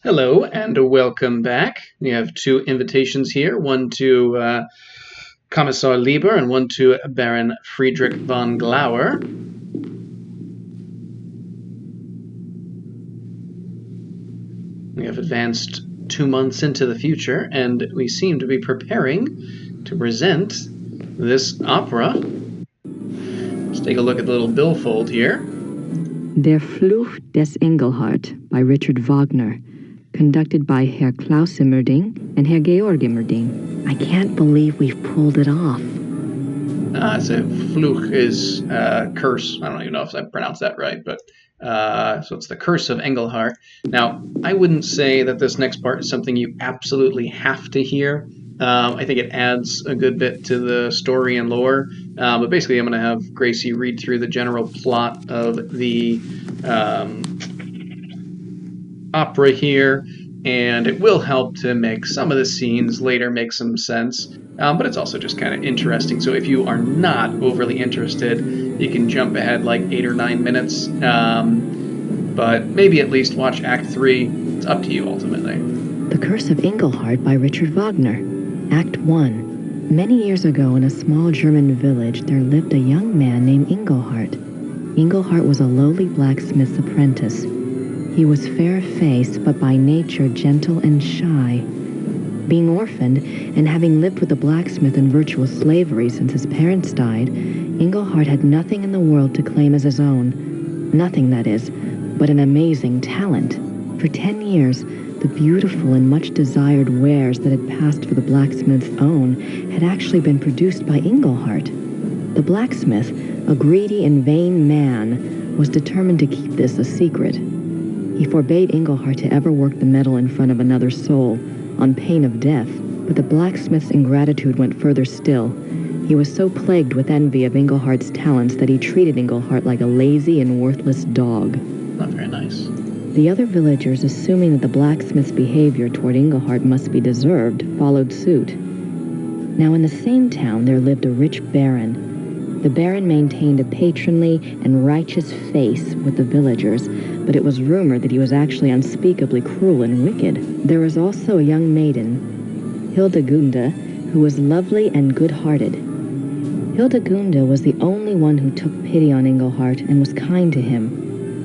Hello and welcome back. We have two invitations here, one to Kommissar Lieber and one to Baron Friedrich von Glauer. We have advanced 2 months into the future, and we seem to be preparing to present this opera. Let's take a look at the little billfold here. Der Fluch des Engelhart by Richard Wagner, conducted by Herr Klaus Immerding and Herr Georg Immerding. I can't believe we've pulled it off. So Fluch is curse. I don't even know if I pronounced that right, but so it's the Curse of Engelhart. Now, I wouldn't say that this next part is something you absolutely have to hear. I think it adds a good bit to the story and lore. But basically, I'm going to have Gracie read through the general plot of the opera here, and it will help to make some of the scenes later make some sense. But it's also just kind of interesting. So if you are not overly interested, you can jump ahead like 8 or 9 minutes. But maybe at least watch Act 3. It's up to you ultimately. The Curse of Engelhart by Richard Wagner. Act 1. Many years ago in a small German village there lived a young man named Engelhart. Engelhart was a lowly blacksmith's apprentice. He was fair-faced, but by nature gentle and shy. Being orphaned, and having lived with the blacksmith in virtual slavery since his parents died, Engelhart had nothing in the world to claim as his own. Nothing, that is, but an amazing talent. For 10 years, the beautiful and much-desired wares that had passed for the blacksmith's own had actually been produced by Engelhart. The blacksmith, a greedy and vain man, was determined to keep this a secret. He forbade Engelhart to ever work the metal in front of another soul, on pain of death, but the blacksmith's ingratitude went further still. He was so plagued with envy of Engelhart's talents that he treated Engelhart like a lazy and worthless dog. Not very nice. The other villagers, assuming that the blacksmith's behavior toward Engelhart must be deserved, followed suit. Now in the same town there lived a rich baron. The baron maintained a patronly and righteous face with the villagers, but it was rumored that he was actually unspeakably cruel and wicked. There was also a young maiden, Hildegunde, who was lovely and good-hearted. Hildegunde was the only one who took pity on Engelhart and was kind to him.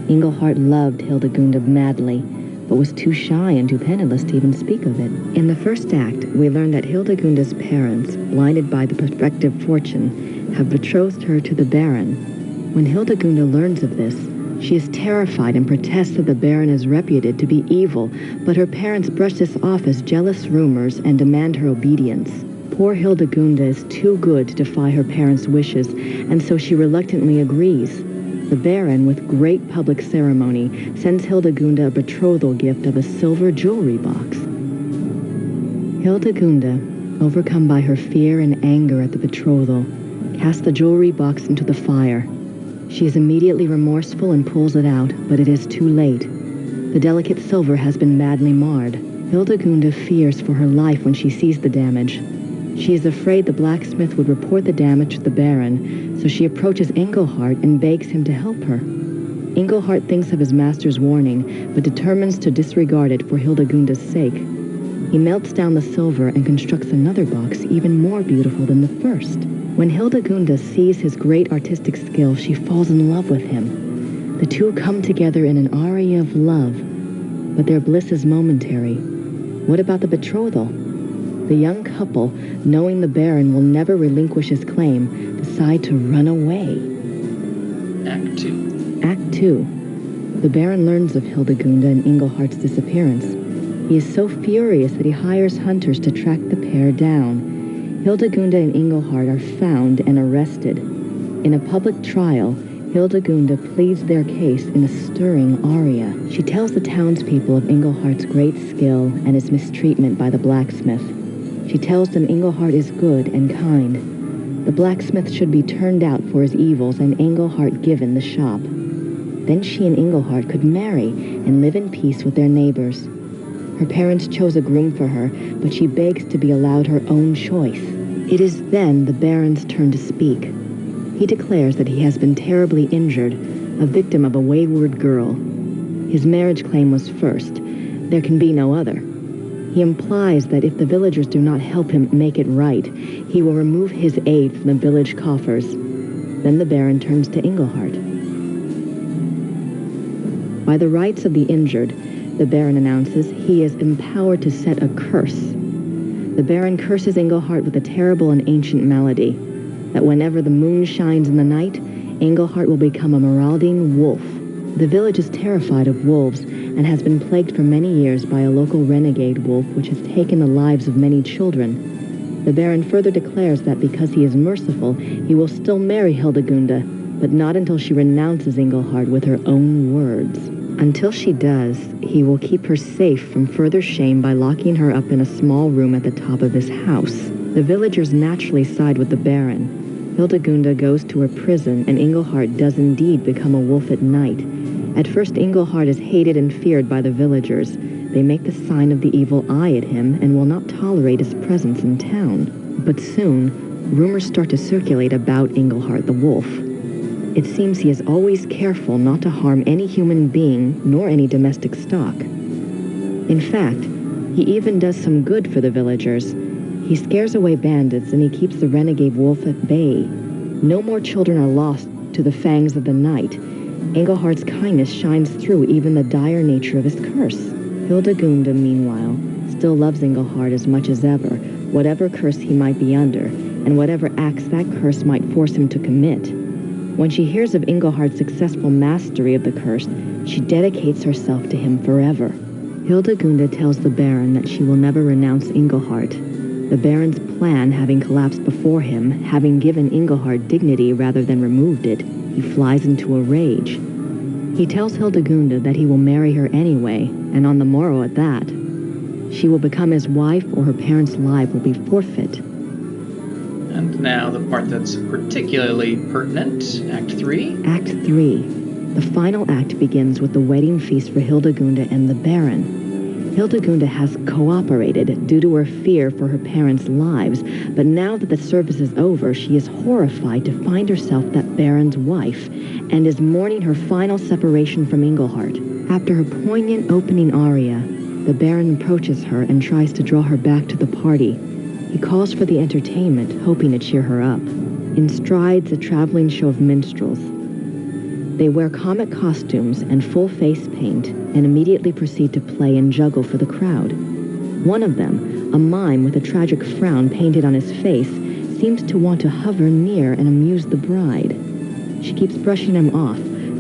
Engelhart loved Hildegunde madly, but was too shy and too penniless to even speak of it. In the first act, we learn that Hildegunde's parents, blinded by the prospective fortune, have betrothed her to the baron. When Hildegunde learns of this, she is terrified and protests that the baron is reputed to be evil, but her parents brush this off as jealous rumors and demand her obedience. Poor Hildegunde is too good to defy her parents' wishes, and so she reluctantly agrees. The baron, with great public ceremony, sends Hildegunde a betrothal gift of a silver jewelry box. Hildegunde, overcome by her fear and anger at the betrothal, casts the jewelry box into the fire. She is immediately remorseful and pulls it out, but it is too late. The delicate silver has been badly marred. Hildegunde fears for her life when she sees the damage. She is afraid the blacksmith would report the damage to the baron, so she approaches Engelhart and begs him to help her. Engelhart thinks of his master's warning, but determines to disregard it for Hildegunde's sake. He melts down the silver and constructs another box even more beautiful than the first. When Hildegunde sees his great artistic skill, she falls in love with him. The two come together in an aria of love, but their bliss is momentary. What about the betrothal? The young couple, knowing the baron will never relinquish his claim, decide to run away. Act 2. Act 2. The baron learns of Hildegunde and Engelhart's disappearance. He is so furious that he hires hunters to track the pair down. Hildegunde and Engelhart are found and arrested. In a public trial, Hildegunde pleads their case in a stirring aria. She tells the townspeople of Engelhart's great skill and his mistreatment by the blacksmith. She tells them Engelhart is good and kind. The blacksmith should be turned out for his evils and Engelhart given the shop. Then she and Engelhart could marry and live in peace with their neighbors. Her parents chose a groom for her, but she begs to be allowed her own choice. It is then the baron's turn to speak. He declares that he has been terribly injured, a victim of a wayward girl. His marriage claim was first, There can be no other. He implies that if the villagers do not help him make it right, he will remove his aid from the village coffers. Then the Baron turns to Engelhart. By the rights of the injured, the Baron announces he is empowered to set a curse. The Baron curses Engelhart with a terrible and ancient malady, that whenever the moon shines in the night, Engelhart will become a marauding wolf. The village is terrified of wolves and has been plagued for many years by a local renegade wolf which has taken the lives of many children. The Baron further declares that because he is merciful, he will still marry Hildegunda, but not until she renounces Engelhart with her own words. Until she does, he will keep her safe from further shame by locking her up in a small room at the top of his house. The villagers naturally side with the Baron. Hildegunda goes to her prison, and Engelhart does indeed become a wolf at night. At first, Engelhart is hated and feared by the villagers. They make the sign of the evil eye at him and will not tolerate his presence in town. But soon, rumors start to circulate about Engelhart the wolf. It seems he is always careful not to harm any human being nor any domestic stock. In fact, he even does some good for the villagers. He scares away bandits and he keeps the renegade wolf at bay. No more children are lost to the fangs of the night. Engelhart's kindness shines through even the dire nature of his curse. Hildegunda, meanwhile, still loves Engelhart as much as ever, whatever curse he might be under, and whatever acts that curse might force him to commit. When she hears of Engelhart's successful mastery of the curse, she dedicates herself to him forever. Hildegunda tells the Baron that she will never renounce Engelhart. The Baron's plan having collapsed before him, having given Engelhart dignity rather than removed it, he flies into a rage. He tells Hildegunda that he will marry her anyway, and on the morrow at that. She will become his wife or her parents' life will be forfeit. And now the part that's particularly pertinent, Act 3. Act 3. The final act begins with the wedding feast for Hildegunda and the Baron. Hildegunda has cooperated due to her fear for her parents' lives, but now that the service is over, she is horrified to find herself that Baron's wife, and is mourning her final separation from Engelhart. After her poignant opening aria, the Baron approaches her and tries to draw her back to the party. He calls for the entertainment, hoping to cheer her up. In strides a traveling show of minstrels. They wear comic costumes and full face paint and immediately proceed to play and juggle for the crowd. One of them, a mime with a tragic frown painted on his face, seems to want to hover near and amuse the bride. She keeps brushing him off,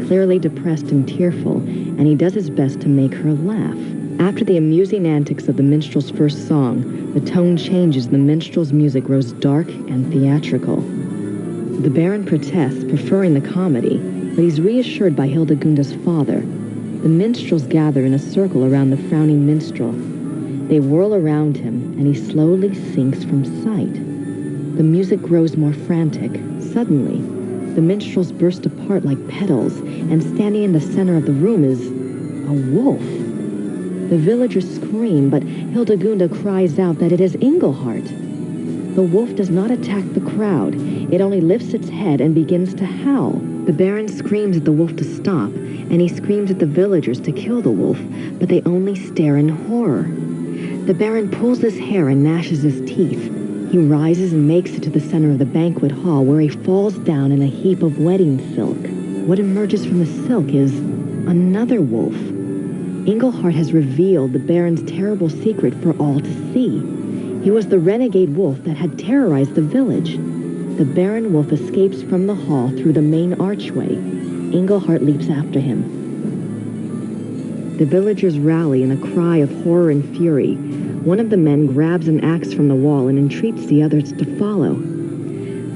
clearly depressed and tearful, and he does his best to make her laugh. After the amusing antics of the minstrel's first song, the tone changes and the minstrel's music grows dark and theatrical. The Baron protests, preferring the comedy, but he's reassured by Hildegunda's father. The minstrels gather in a circle around the frowning minstrel. They whirl around him, and he slowly sinks from sight. The music grows more frantic. Suddenly, the minstrels burst apart like petals, and standing in the center of the room is a wolf. The villagers scream, but Hildegunda cries out that it is Engelhart. The wolf does not attack the crowd. It only lifts its head and begins to howl. The Baron screams at the wolf to stop, and he screams at the villagers to kill the wolf, but they only stare in horror. The Baron pulls his hair and gnashes his teeth. He rises and makes it to the center of the banquet hall, where he falls down in a heap of wedding silk. What emerges from the silk is another wolf. Engelhart has revealed the Baron's terrible secret for all to see. He was the renegade wolf that had terrorized the village. The Baron wolf escapes from the hall through the main archway. Engelhart leaps after him. The villagers rally in a cry of horror and fury. One of the men grabs an axe from the wall and entreats the others to follow.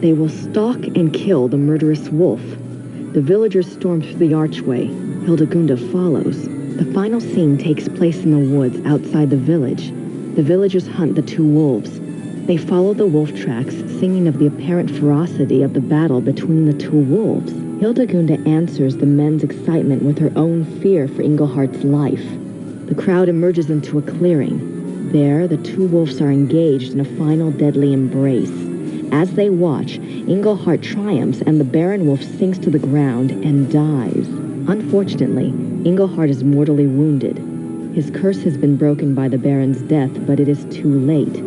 They will stalk and kill the murderous wolf. The villagers storm through the archway. Hildegunda follows. The final scene takes place in the woods outside the village. The villagers hunt the two wolves. They follow the wolf tracks, singing of the apparent ferocity of the battle between the two wolves. Hildegunda answers the men's excitement with her own fear for Engelhart's life. The crowd emerges into a clearing. There, the two wolves are engaged in a final deadly embrace. As they watch, Engelhart triumphs and the Baron wolf sinks to the ground and dies. Unfortunately, Engelhart is mortally wounded. His curse has been broken by the Baron's death, but it is too late.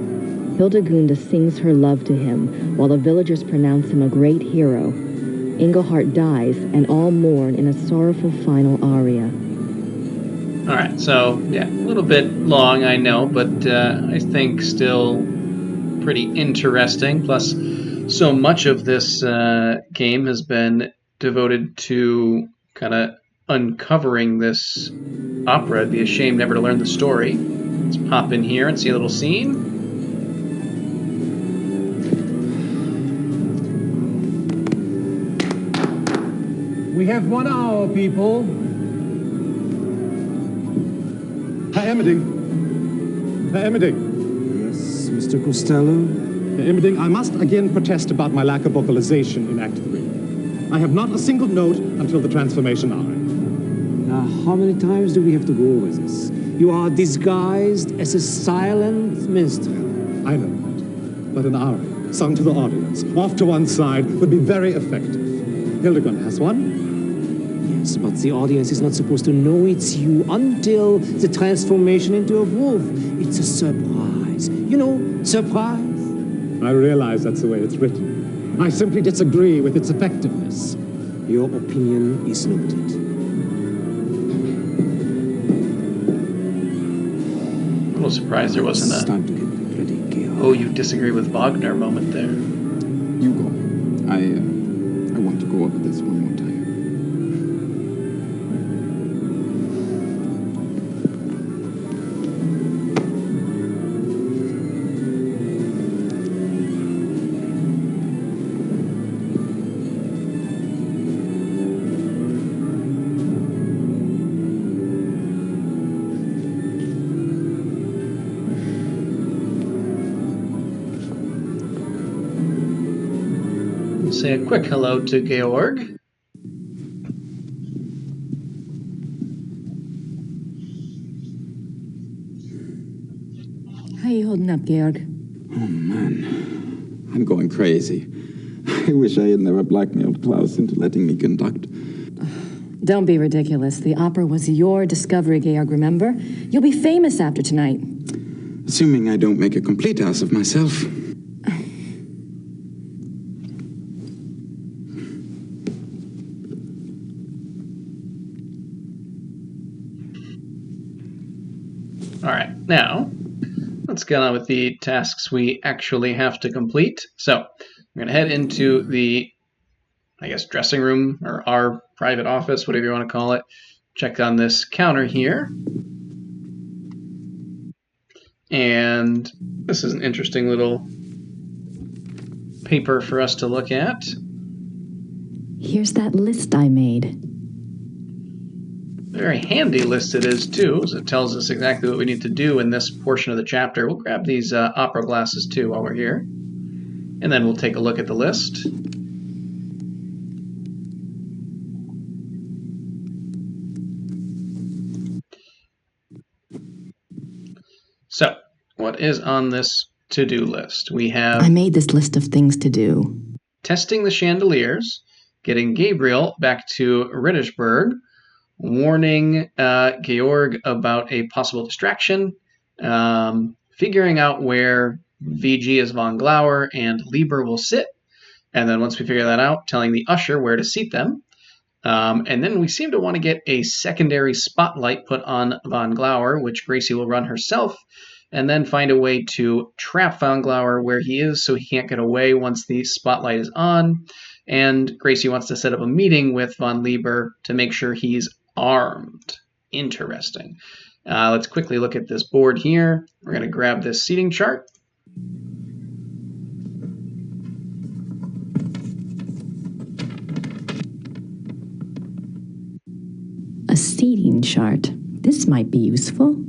Hildegunda sings her love to him, while the villagers pronounce him a great hero. Engelhart dies, and all mourn in a sorrowful final aria. All right, so yeah, a little bit long, I know, but I think still pretty interesting. Plus, so much of this game has been devoted to kind of uncovering this opera. It'd be a shame never to learn the story. Let's pop in here and see a little scene. We have 1 hour, people. Herr Emmerding. Herr Emmerding. Yes, Mr. Costello? Herr Emmerding, I must again protest about my lack of vocalization in Act 3. I have not a single note until the transformation aria. Now, how many times do we have to go over this? You are disguised as a silent minstrel. I know that. But an aria, sung to the audience, off to one side, would be very effective. Hildegund has one. Yes, but the audience is not supposed to know it's you until the transformation into a wolf. It's a surprise. You know, surprise. I realize that's the way it's written. I simply disagree with its effectiveness. Your opinion is noted. A little surprised there wasn't It's a time to get ready, Georg. "oh, you disagree with Wagner" moment there. You go. I want to go over this one more time. Say a quick hello to Georg. How you holding up, Georg? Oh, man. I'm going crazy. I wish I had never blackmailed Klaus into letting me conduct. Don't be ridiculous. The opera was your discovery, Georg, remember? You'll be famous after tonight. Assuming I don't make a complete ass of myself. All right, now let's get on with the tasks we actually have to complete. So we're going to head into the, I guess, dressing room or our private office, whatever you want to call it. Check on this counter here. And this is an interesting little paper for us to look at. Here's that list I made. Very handy list it is, too, as it tells us exactly what we need to do in this portion of the chapter. We'll grab these opera glasses, too, while we're here. And then we'll take a look at the list. So, what is on this to-do list? We have I made this list of things to do. testing the chandeliers, getting Gabriel back to Rittersburg, warning Georg about a possible distraction, figuring out where VG is von Glauer and Lieber will sit, and then once we figure that out, telling the usher where to seat them. And then we seem to want to get a secondary spotlight put on von Glauer, which Gracie will run herself, and then find a way to trap von Glauer where he is so he can't get away once the spotlight is on. And Gracie wants to set up a meeting with von Lieber to make sure he's armed. Interesting. Let's quickly look at this board here. We're going to grab this seating chart. A seating chart. This might be useful.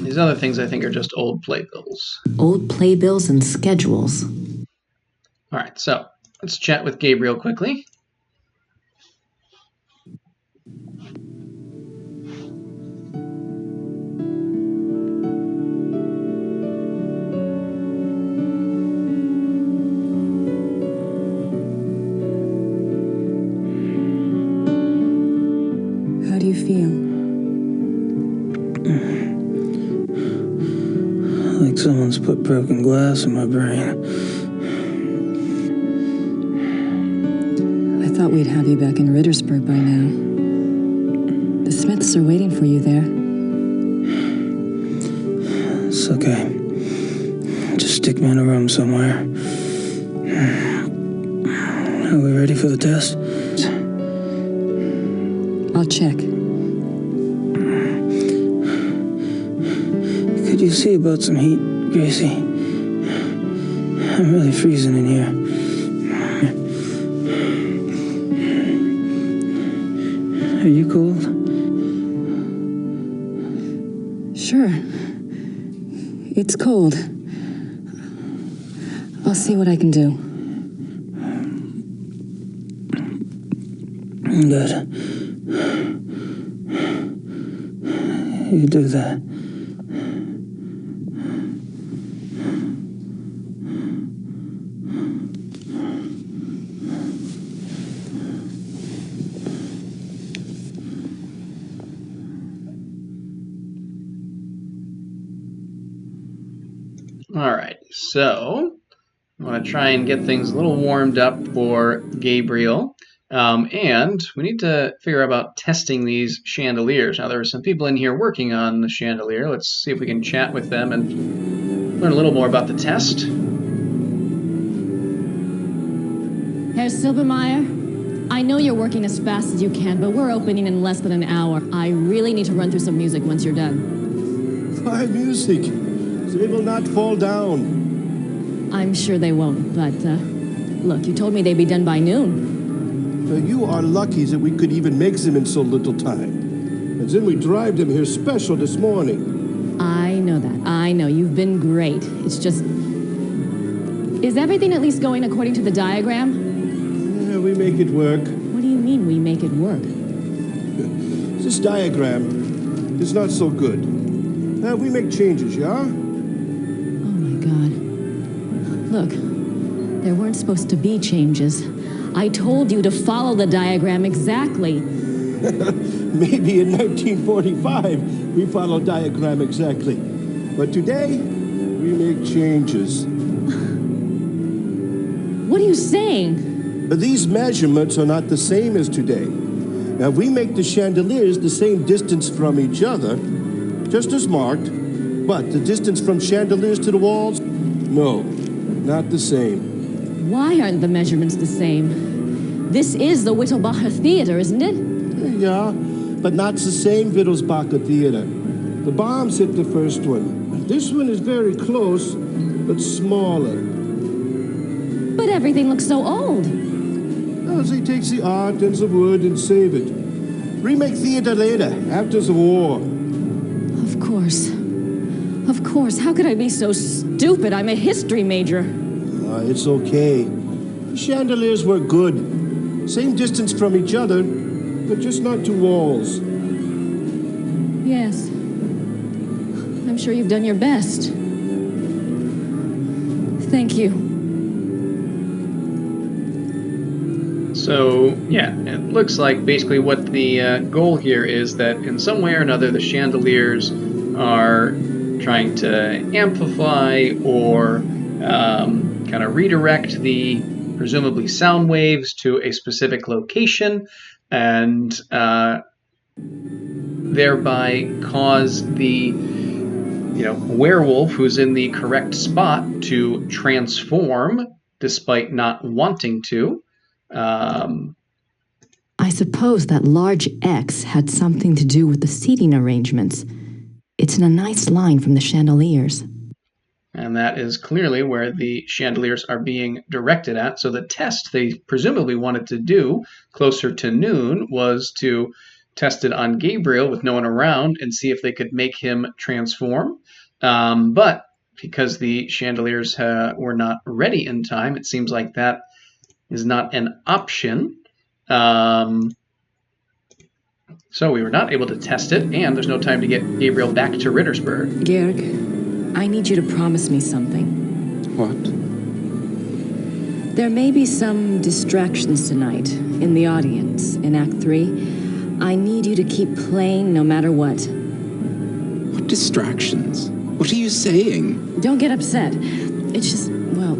These other things I think are just old playbills. Old playbills and schedules. All right, so let's chat with Gabriel quickly. broken glass in my brain. I thought we'd have you back in Rittersburg by now. The Smiths are waiting for you there. It's okay. Just stick me in a room somewhere. Are we ready for the test? I'll check. Could you see about some heat, Gracie? I'm really freezing in here. Are you cold? Sure. It's cold. I'll see what I can do. Good. You do that. All right, so I want to try and get things a little warmed up for Gabriel. And we need to figure out about testing these chandeliers. Now, there are some people in here working on the chandelier. Let's see if we can chat with them and learn a little more about the test. Herr Silbermeyer, I know you're working as fast as you can, but we're opening in less than an hour. I really need to run through some music once you're done. Why music? They will not fall down. I'm sure they won't, but look, you told me they'd be done by noon. You are lucky that we could even make them in so little time. And then we drive them here special this morning. I know that. I know. You've been great. It's just... Is everything at least going according to the diagram? Yeah, we make it work. What do you mean we make it work? This diagram is not so good. We make changes, yeah? Oh my God. Look, there weren't supposed to be changes. I told you to follow the diagram exactly. Maybe in 1945 we followed diagram exactly. But today, we make changes. What are you saying? These measurements are not the same as today. Now, we make the chandeliers the same distance from each other, just as marked, but the distance from chandeliers to the walls, no, not the same. Why aren't the measurements the same? This is the Wittelbacher Theater, isn't it? Yeah, but not the same Wittelsbacher Theater. The bombs hit the first one. This one is very close, but smaller. But everything looks so old. Oh, they take the art and the wood and save it. Remake theater later, after the war. Of course. Of course. How could I be so stupid? I'm a history major. It's okay. The chandeliers were good. Same distance from each other, but just not to walls. Yes. I'm sure you've done your best. Thank you. So, yeah, it looks like basically what the goal here is that in some way or another the chandeliers are trying to amplify or kind of redirect the presumably sound waves to a specific location and thereby cause the werewolf who's in the correct spot to transform despite not wanting to. I suppose that large X had something to do with the seating arrangements. It's in a nice line from the chandeliers. And that is clearly where the chandeliers are being directed at. So the test they presumably wanted to do closer to noon was to test it on Gabriel with no one around and see if they could make him transform. But because the chandeliers were not ready in time, it seems like that is not an option. So we were not able to test it, and there's no time to get Gabriel back to Rittersburg. Georg, I need you to promise me something. What? There may be some distractions tonight in the audience in Act 3. I need you to keep playing no matter what. What distractions? What are you saying? Don't get upset. It's just, well,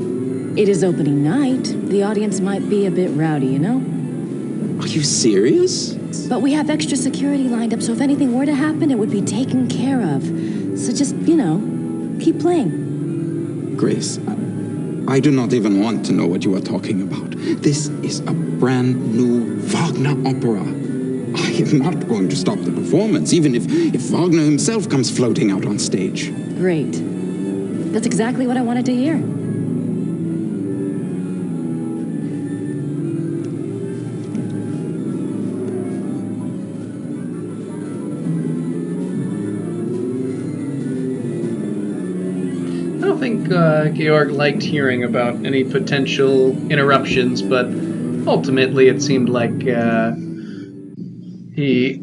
it is opening night. The audience might be a bit rowdy, you know? Are you serious? But we have extra security lined up, so if anything were to happen, it would be taken care of. So just, you know, keep playing. Grace, I do not even want to know what you are talking about. This is a brand new Wagner opera. I am not going to stop the performance, even if Wagner himself comes floating out on stage. Great. That's exactly what I wanted to hear. I don't think Georg liked hearing about any potential interruptions, but ultimately it seemed like he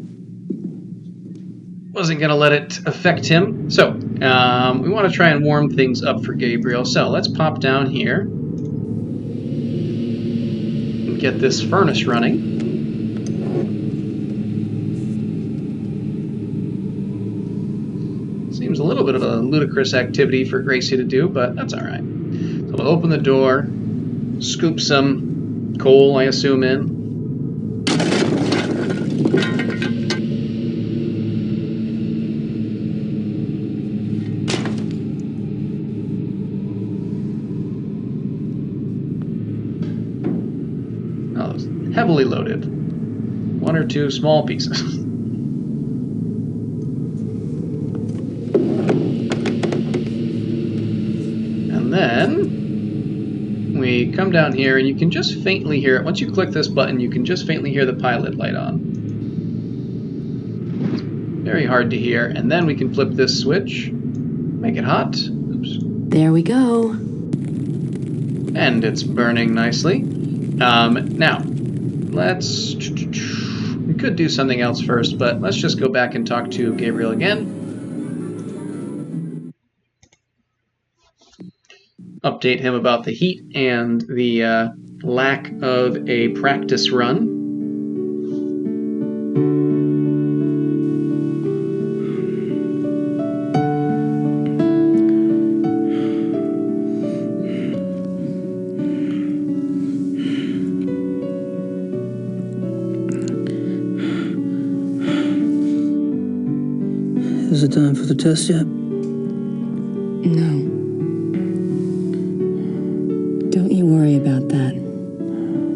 wasn't going to let it affect him. So we want to try and warm things up for Gabriel. So let's pop down here and get this furnace running. Seems a little bit of a ludicrous activity for Gracie to do, but that's all right. So we'll open the door, scoop some coal, I assume, in. Oh, it's heavily loaded. One or two small pieces. And then we come down here and you can just faintly hear it. Once you click this button, you can just faintly hear the pilot light on. It's very hard to hear. And then we can flip this switch, make it hot. Oops. There we go. And it's burning nicely. Now, let's... We could do something else first, but let's just go back and talk to Gabriel again. Update him about the heat and the lack of a practice run. Is it time for the test yet? No. Don't you worry about that.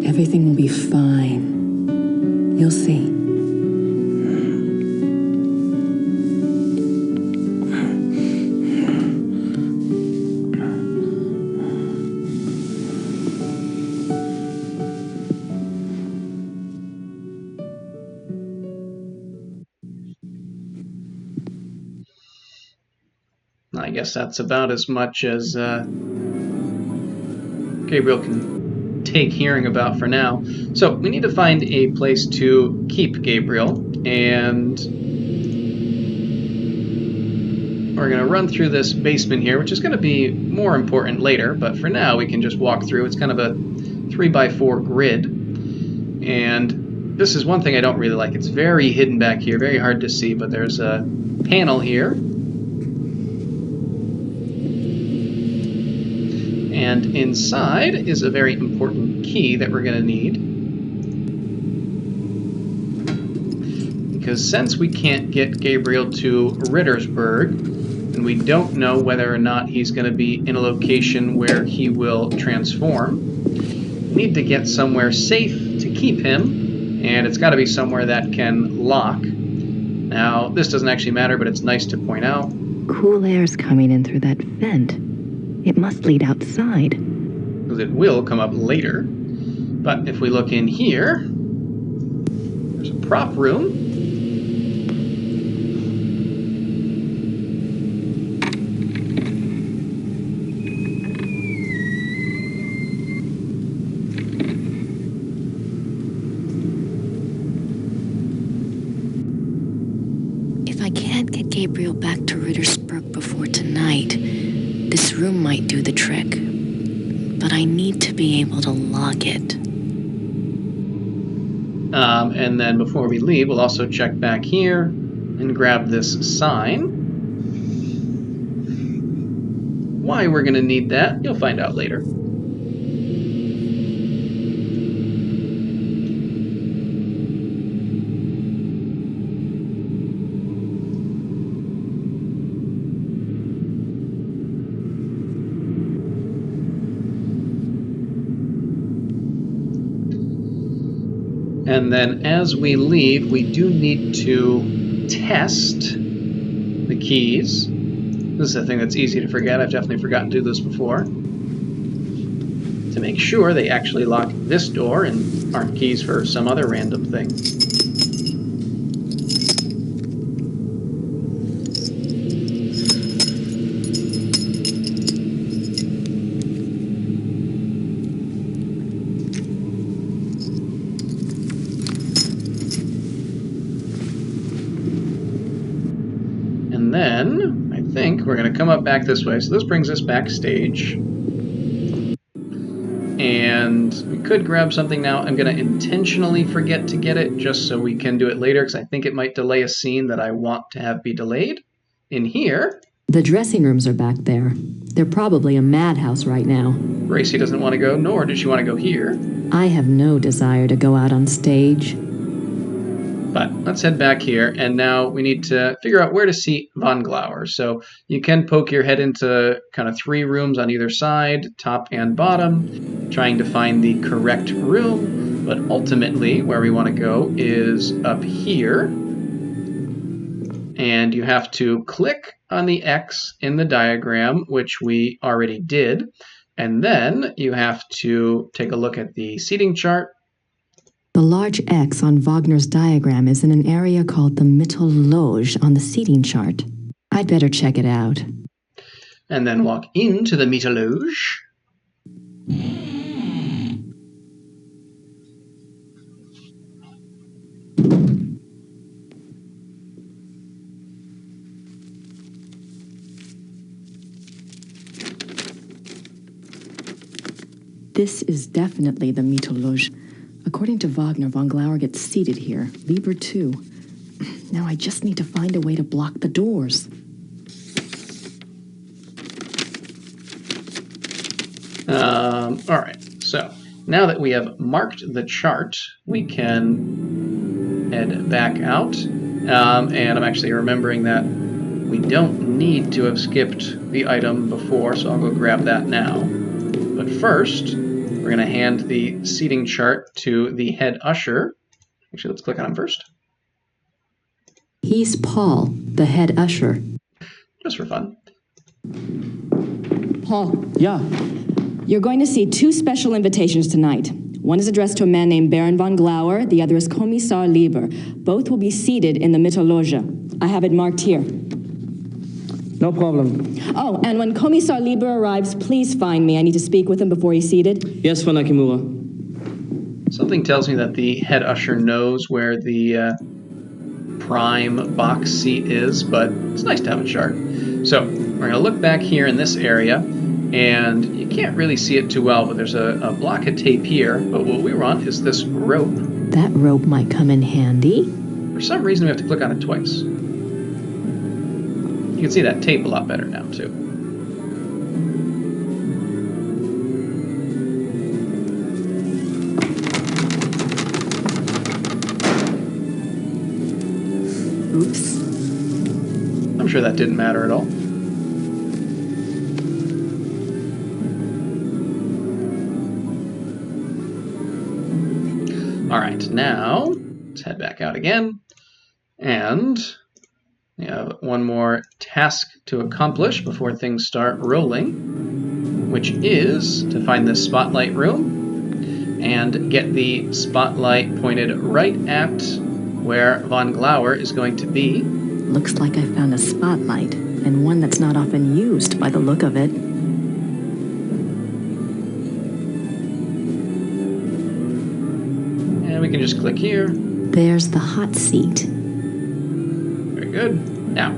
Everything will be fine. You'll see. I guess that's about as much as Gabriel can take hearing about for now. So we need to find a place to keep Gabriel, and we're going to run through this basement here, which is going to be more important later, but for now we can just walk through. It's kind of a 3x4 grid, and this is one thing I don't really like. It's very hidden back here, very hard to see, but there's a panel here. And inside is a very important key that we're going to need. Because since we can't get Gabriel to Rittersburg, and we don't know whether or not he's going to be in a location where he will transform, we need to get somewhere safe to keep him, and it's got to be somewhere that can lock. Now, this doesn't actually matter, but it's nice to point out. Cool air's coming in through that vent. It must lead outside. Because it will come up later. But if we look in here, there's a prop room. If I can't get Gabriel back to Rittersburg before tonight, this room might do the trick, but I need to be able to lock it. And then before we leave, we'll also check back here and grab this sign. Why we're going to need that, you'll find out later. And then as we leave, we do need to test the keys. This is a thing that's easy to forget. I've definitely forgotten to do this before. To make sure they actually lock this door and aren't keys for some other random thing. And then, I think we're going to come up back this way. So this brings us backstage. And we could grab something now. I'm going to intentionally forget to get it just so we can do it later, because I think it might delay a scene that I want to have be delayed. In here, The dressing rooms are back there. They're probably a madhouse right now. Gracie doesn't want to go, nor does she want to go here. I have no desire to go out on stage. But let's head back here, and now we need to figure out where to seat Von Glauer. So you can poke your head into kind of 3 rooms on either side, top and bottom, trying to find the correct room. But ultimately, where we want to go is up here. And you have to click on the X in the diagram, which we already did. And then you have to take a look at the seating chart. The large X on Wagner's diagram is in an area called the Mittelloge on the seating chart. I'd better check it out. And then walk into the Mittelloge. This is definitely the Mittelloge. According to Wagner, Von Glauer gets seated here. Lieber too. Now I just need to find a way to block the doors. All right, so now that we have marked the chart, we can head back out. And I'm actually remembering that we don't need to have skipped the item before, so I'll go grab that now. But first, we're going to hand the seating chart to the head usher. Actually, let's click on him first. He's Paul, the head usher. Just for fun. Paul, Yeah. you're going to see 2 special invitations tonight. One is addressed to a man named Baron von Glauer. The other is Kommissar Lieber. Both will be seated in the Mittelloge. I have it marked here. No problem. Oh, and when Kommissar Lieber arrives, please find me. I need to speak with him before he's seated. Yes, Frau Nakimura. Something tells me that the head usher knows where the prime box seat is, but it's nice to have a chart. So we're going to look back here in this area, and you can't really see it too well, but there's a block of tape here. But what we want is this rope. That rope might come in handy. For some reason, we have to click on it twice. You can see that tape a lot better now, too. Oops. I'm sure that didn't matter at all. All right, now let's head back out again. And we have one more task to accomplish before things start rolling, which is to find this spotlight room and get the spotlight pointed right at where Von Glauer is going to be. Looks like I found a spotlight, and one that's not often used by the look of it. And we can just click here. There's the hot seat. Very good. Now,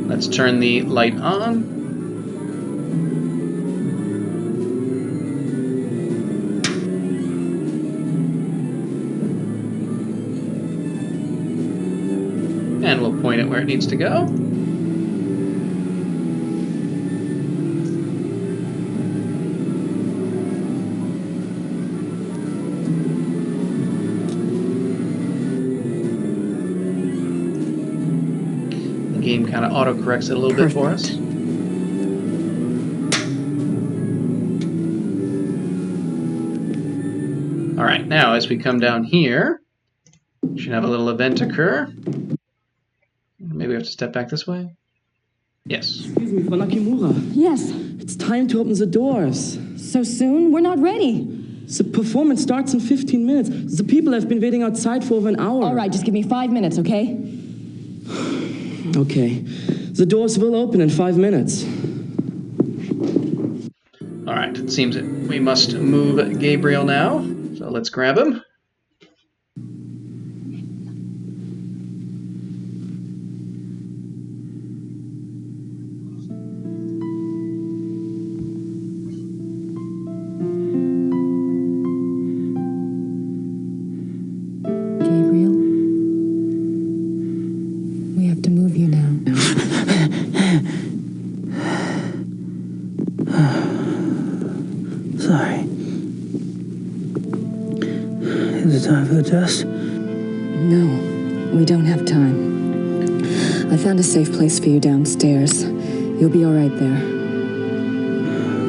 let's turn the light on. And we'll point it where it needs to go. game kind of autocorrects it a little bit for us. All right, now as we come down here, we should have a little event occur. Maybe we have to step back this way. Yes. Excuse me, Frau Nakimura. Yes. It's time to open the doors. So soon? We're not ready. The performance starts in 15 minutes. The people have been waiting outside for over an hour. All right, just give me 5 minutes, okay? Okay. The doors will open in 5 minutes. All right, it seems that we must move Gabriel now. So let's grab him. Gabriel, we have to move you now. Sorry. Is it time for the test? No, we don't have time. I found a safe place for you downstairs. You'll be all right there.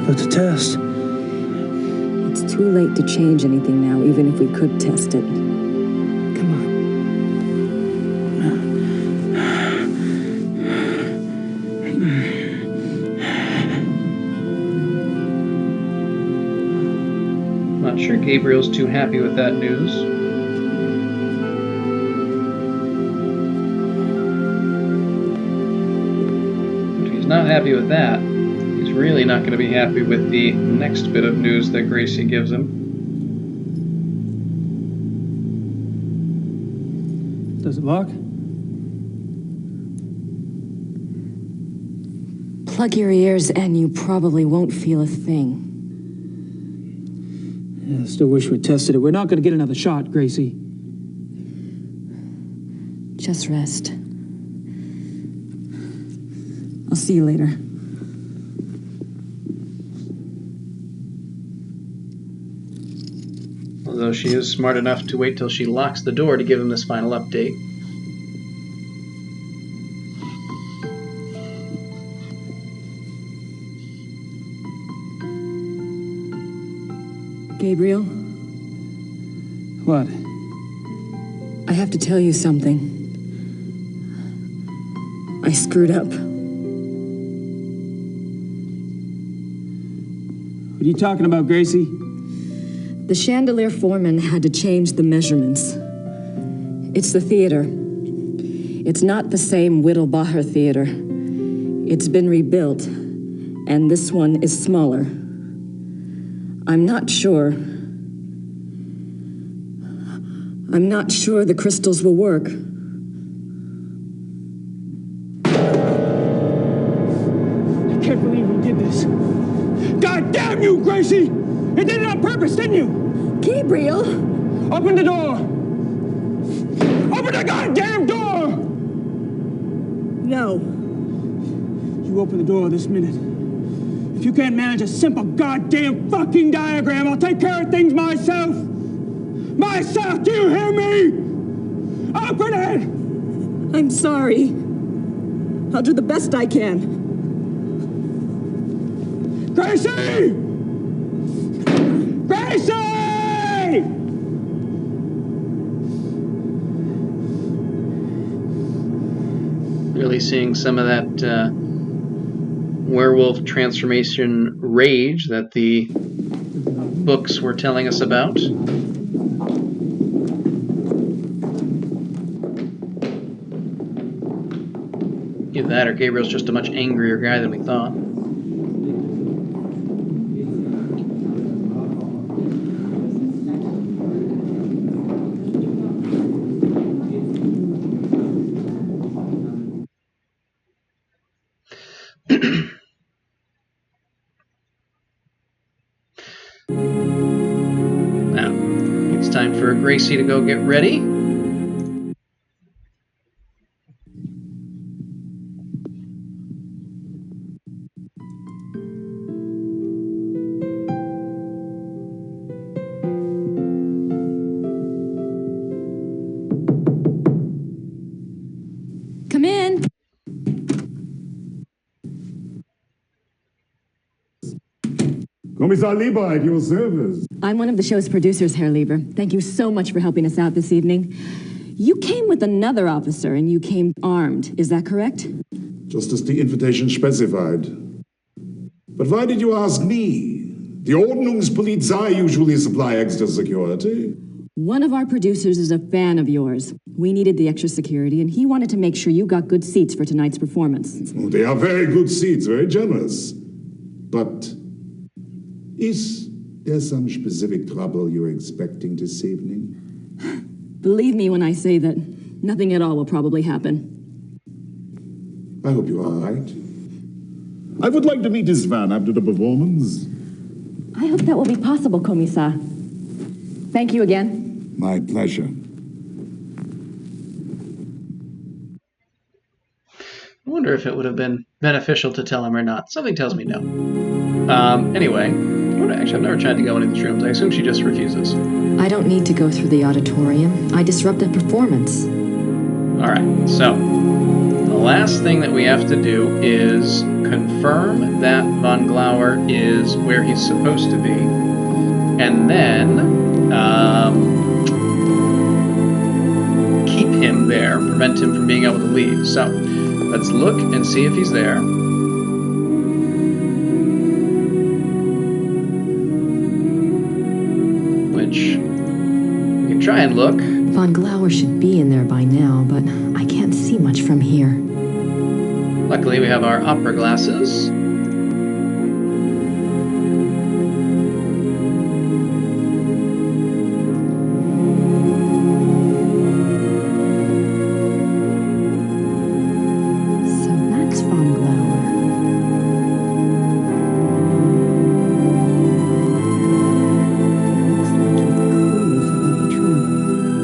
But the test? It's too late to change anything now, even if we could test it. Come on. Not sure Gabriel's too happy with that news. If he's not happy with that, he's really not going to be happy with the next bit of news that Gracie gives him. Does it lock? Plug your ears and you probably won't feel a thing. Yeah, I still wish we'd tested it. We're not going to get another shot, Gracie. Just rest. I'll see you later. Although she is smart enough to wait till she locks the door to give him this final update. Gabriel, What? I have to tell you something. I screwed up. What are you talking about, Gracie? The chandelier foreman had to change the measurements. It's the theater. It's not the same Whittlbacher theater. It's been rebuilt, and this one is smaller. I'm not sure the crystals will work. I can't believe you did this. God damn you, Gracie! You did it on purpose, didn't you? Gabriel! Open the door! Open the goddamn door! No. You open the door this minute. If you can't manage a simple goddamn fucking diagram, I'll take care of things myself! Myself, do you hear me? Open it! I'm sorry. I'll do the best I can. Gracie! Gracie! Really seeing some of that werewolf transformation rage that the books were telling us about. Either that or Gabriel's just a much angrier guy than we thought. Now, it's time for Gracie to go get ready. Come in. Kommissar Lieber, at your service. I'm one of the show's producers, Herr Lieber. Thank you so much for helping us out this evening. You came with another officer, and you came armed. Is that correct? Just as the invitation specified. But why did you ask me? The Ordnungspolizei usually supply extra security. One of our producers is a fan of yours. We needed the extra security, and he wanted to make sure you got good seats for tonight's performance. Oh, they are very good seats, very generous. But is there some specific trouble you're expecting this evening? Believe me when I say that nothing at all will probably happen. I hope you're all right. I would like to meet this van after the performance. I hope that will be possible, Kommissar. Thank you again. My pleasure. I wonder if it would have been beneficial to tell him or not. Something tells me no. Anyway, actually, I've never tried to go into these rooms. I assume she just refuses. I don't need to go through the auditorium. I disrupted performance. Alright, so the last thing that we have to do is confirm that Von Glauer is where he's supposed to be, and then keep him there, prevent him from being able to leave. So let's look and see if he's there. Which we can try and look. Von Glauer should be in there by now, but I can't see much from here. Luckily, we have our opera glasses. So that's Von Glauer. Looks like he has clues about the trunk.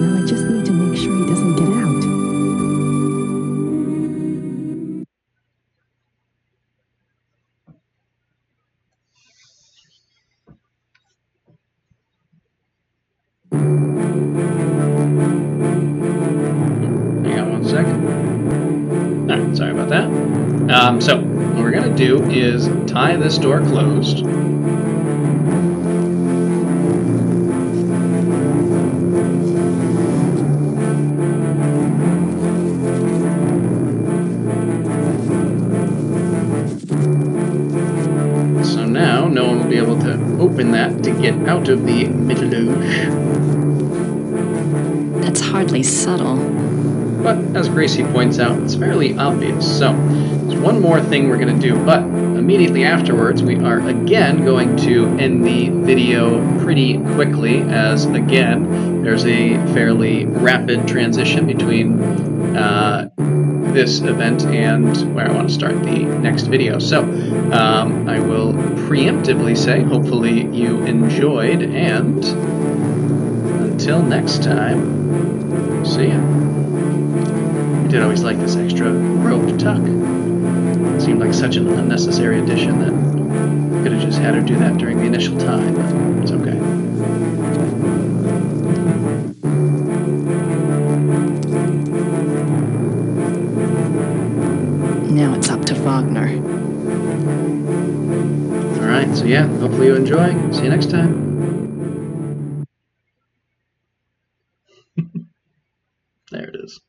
Now I just need to make sure he doesn't get out. Hang on one second. Alright, sorry about that. So, what we're going to do is tie this door closed. So now, no one will be able to open that to get out of the Mittelloge. That's hardly subtle. But as Gracie points out, it's fairly obvious. So there's one more thing we're going to do, but immediately afterwards we are again going to end the video pretty quickly, as again there's a fairly rapid transition between this event and where I want to start the next video. So I will preemptively say hopefully you enjoyed, and until next time, see ya. I did always like this extra rope tuck. It seemed like such an unnecessary addition that I could have just had her do that during the initial time, but it's okay. Now it's up to Wagner. Alright, so yeah, hopefully you enjoy. See you next time. There it is.